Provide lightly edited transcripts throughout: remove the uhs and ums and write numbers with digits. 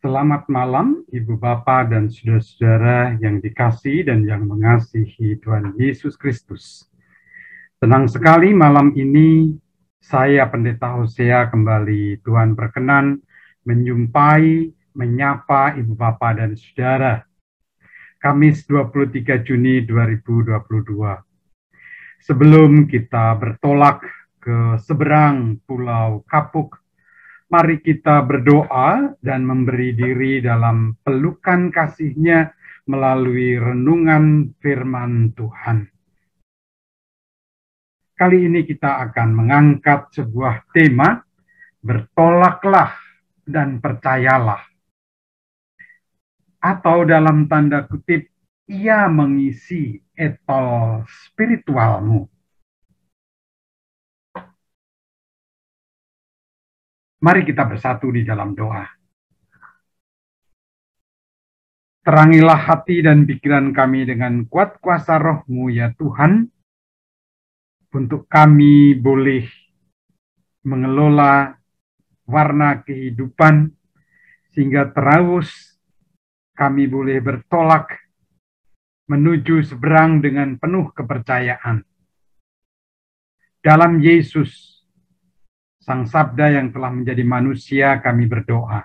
Selamat malam, Ibu Bapak dan saudara-saudara yang dikasihi dan yang mengasihi Tuhan Yesus Kristus. Senang sekali malam ini saya Pendeta Hosea kembali Tuhan berkenan menyapa Ibu Bapak dan saudara. Kamis 23 Juni 2022. Sebelum kita bertolak ke seberang Pulau Kapuk, mari kita berdoa dan memberi diri dalam pelukan kasih-Nya melalui renungan firman Tuhan. Kali ini kita akan mengangkat sebuah tema, bertolaklah dan percayalah. Atau dalam tanda kutip, ia mengisi etol spiritualmu. Mari kita bersatu di dalam doa. Terangilah hati dan pikiran kami dengan kuat kuasa Roh-Mu ya Tuhan, untuk kami boleh mengelola warna kehidupan, sehingga terus kami boleh bertolak menuju seberang dengan penuh kepercayaan. Dalam Yesus, Sang Sabda yang telah menjadi manusia, kami berdoa.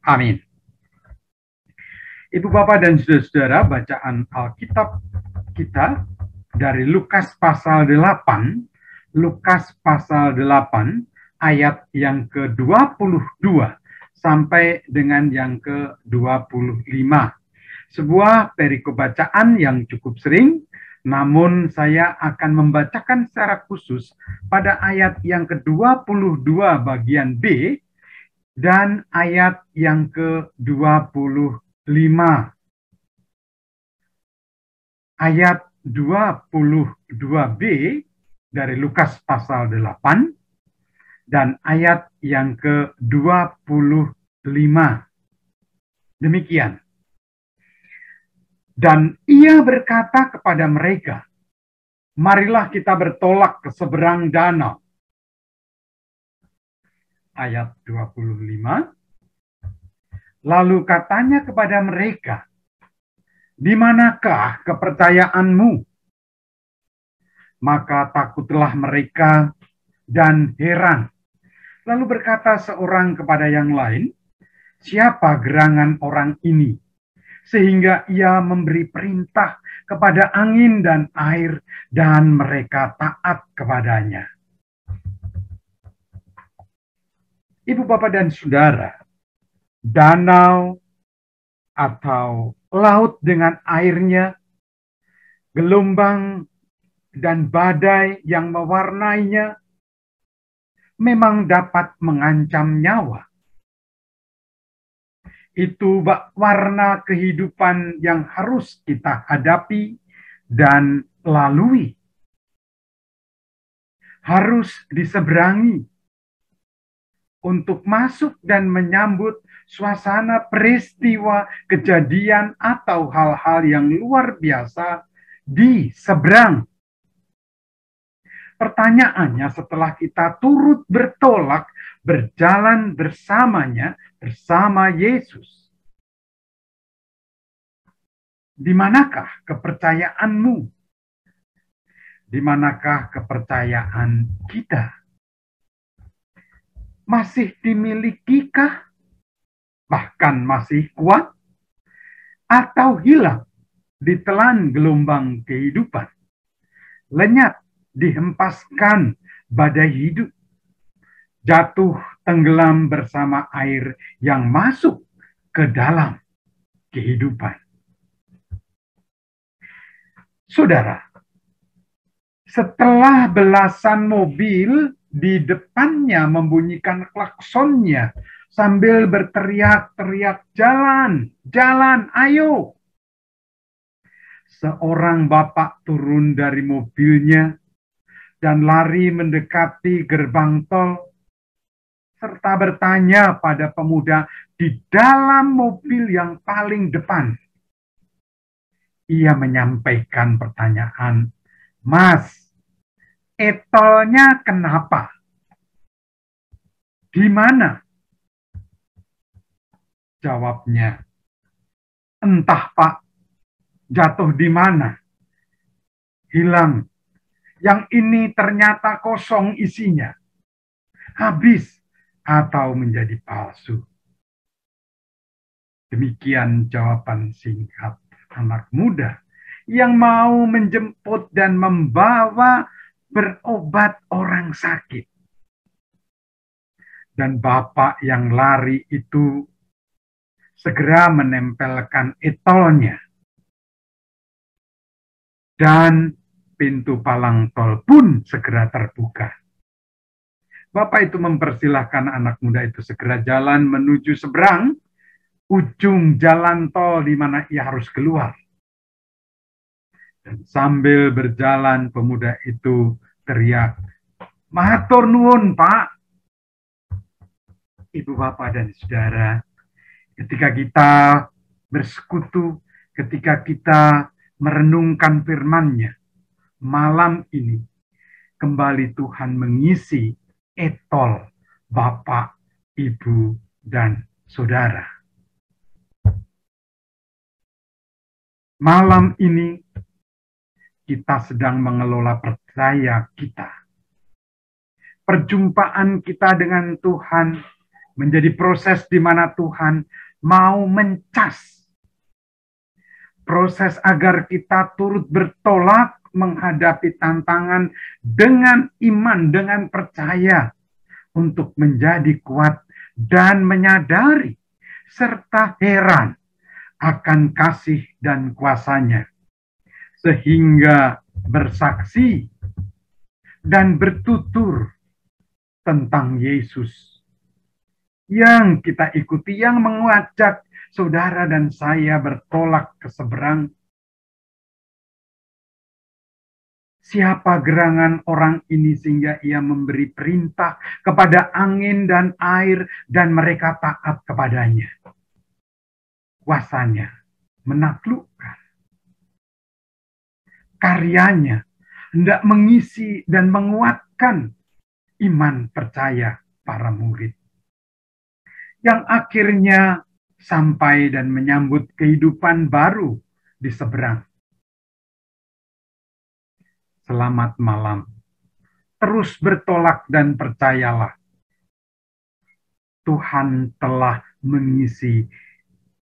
Amin. Ibu Bapak dan saudara-saudara, bacaan Alkitab kita dari Lukas pasal 8, ayat yang ke-22 sampai dengan yang ke-25. Sebuah perikop bacaan yang cukup sering, namun saya akan membacakan secara khusus pada ayat yang ke-22 bagian B dan ayat yang ke-25. Ayat 22b dari Lukas pasal 8 dan ayat yang ke-25. Demikian. Dan ia berkata kepada mereka, marilah kita bertolak ke seberang danau. Ayat 25. Lalu katanya kepada mereka, di manakah kepercayaanmu? Maka takutlah mereka dan heran. Lalu berkata seorang kepada yang lain, siapa gerangan orang ini? Sehingga ia memberi perintah kepada angin dan air, dan mereka taat kepadanya. Ibu, Bapak, dan Saudara, danau atau laut dengan airnya, gelombang dan badai yang mewarnainya, memang dapat mengancam nyawa. Itu warna kehidupan yang harus kita hadapi dan lalui. Harus diseberangi untuk masuk dan menyambut suasana peristiwa, kejadian, atau hal-hal yang luar biasa di seberang. Pertanyaannya, setelah kita turut bertolak, berjalan bersamanya, bersama Yesus, di manakah kepercayaanmu? Di manakah kepercayaan kita? Masih dimilikikah? Bahkan masih kuat? Atau hilang ditelan gelombang kehidupan? Lenyap, dihempaskan badai hidup, jatuh tenggelam bersama air yang masuk ke dalam kehidupan. Saudara, setelah belasan mobil di depannya membunyikan klaksonnya sambil berteriak-teriak, jalan, jalan, ayo. Seorang bapak turun dari mobilnya dan lari mendekati gerbang tol, serta bertanya pada pemuda di dalam mobil yang paling depan. Ia menyampaikan pertanyaan, Mas, etolnya kenapa? Di mana? Jawabnya, entah Pak, jatuh di mana? Hilang. Yang ini ternyata kosong isinya. Habis atau menjadi palsu. Demikian jawaban singkat anak muda yang mau menjemput dan membawa berobat orang sakit. Dan bapak yang lari itu segera menempelkan etolnya. Dan pintu palang tol pun segera terbuka. Bapak itu mempersilahkan anak muda itu segera jalan menuju seberang ujung jalan tol di mana ia harus keluar. Dan sambil berjalan pemuda itu teriak, "Matur nuwun, Pak." Ibu, bapak, dan saudara, ketika kita bersekutu, ketika kita merenungkan firman-Nya, malam ini kembali Tuhan mengisi etol bapak, ibu, dan saudara. Malam ini kita sedang mengelola percaya kita. Perjumpaan kita dengan Tuhan menjadi proses di mana Tuhan mau mencas. Proses agar kita turut bertolak menghadapi tantangan dengan iman, dengan percaya untuk menjadi kuat dan menyadari serta heran akan kasih dan kuasa-Nya. Sehingga bersaksi dan bertutur tentang Yesus yang kita ikuti, yang mengajak saudara dan saya bertolak ke seberang. Siapa gerangan orang ini sehingga ia memberi perintah kepada angin dan air dan mereka taat kepadanya. Kuasanya menaklukkan. Karyanya hendak mengisi dan menguatkan iman percaya para murid. Yang akhirnya sampai dan menyambut kehidupan baru di seberang. Selamat malam. Terus bertolak dan percayalah. Tuhan telah mengisi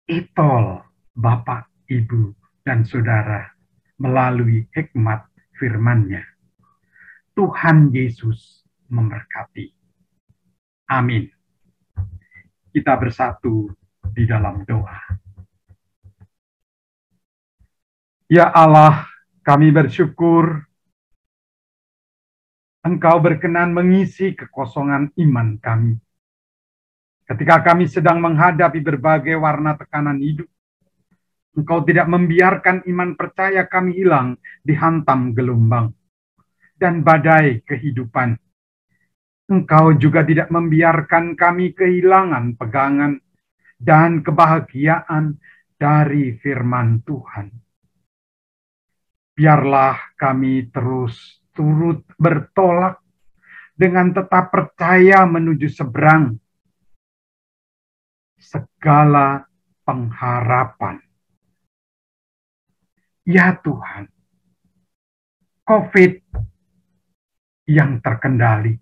etol Bapak, Ibu, dan Saudara melalui hikmat firman-Nya. Tuhan Yesus memberkati. Amin. Kita bersatu di dalam doa. Ya Allah, kami bersyukur Engkau berkenan mengisi kekosongan iman kami. Ketika kami sedang menghadapi berbagai warna tekanan hidup, Engkau tidak membiarkan iman percaya kami hilang dihantam gelombang dan badai kehidupan. Engkau juga tidak membiarkan kami kehilangan pegangan dan kebahagiaan dari firman Tuhan. Biarlah kami terus turut bertolak dengan tetap percaya menuju seberang segala pengharapan. Ya Tuhan, COVID yang terkendali,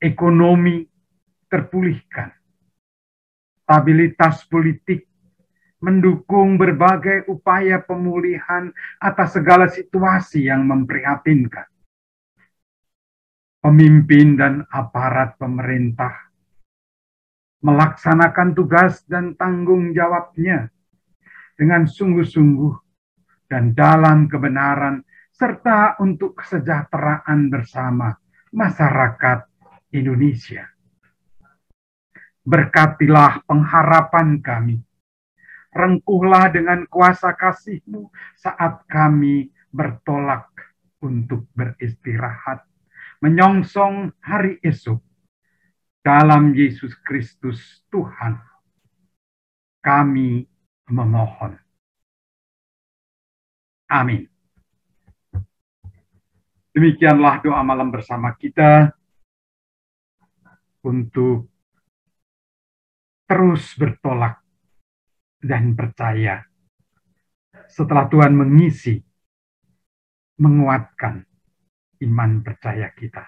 ekonomi terpulihkan, stabilitas politik mendukung berbagai upaya pemulihan atas segala situasi yang memprihatinkan. Pemimpin dan aparat pemerintah melaksanakan tugas dan tanggung jawabnya dengan sungguh-sungguh dan dalam kebenaran serta untuk kesejahteraan bersama masyarakat Indonesia. Berkatilah pengharapan kami. Rengkuhlah dengan kuasa kasih-Mu saat kami bertolak untuk beristirahat, menyongsong hari esok. Dalam Yesus Kristus Tuhan, kami memohon. Amin. Demikianlah doa malam bersama kita untuk terus bertolak dan percaya setelah Tuhan mengisi, menguatkan iman percaya kita.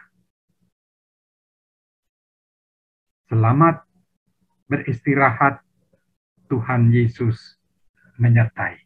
Selamat beristirahat, Tuhan Yesus menyertai.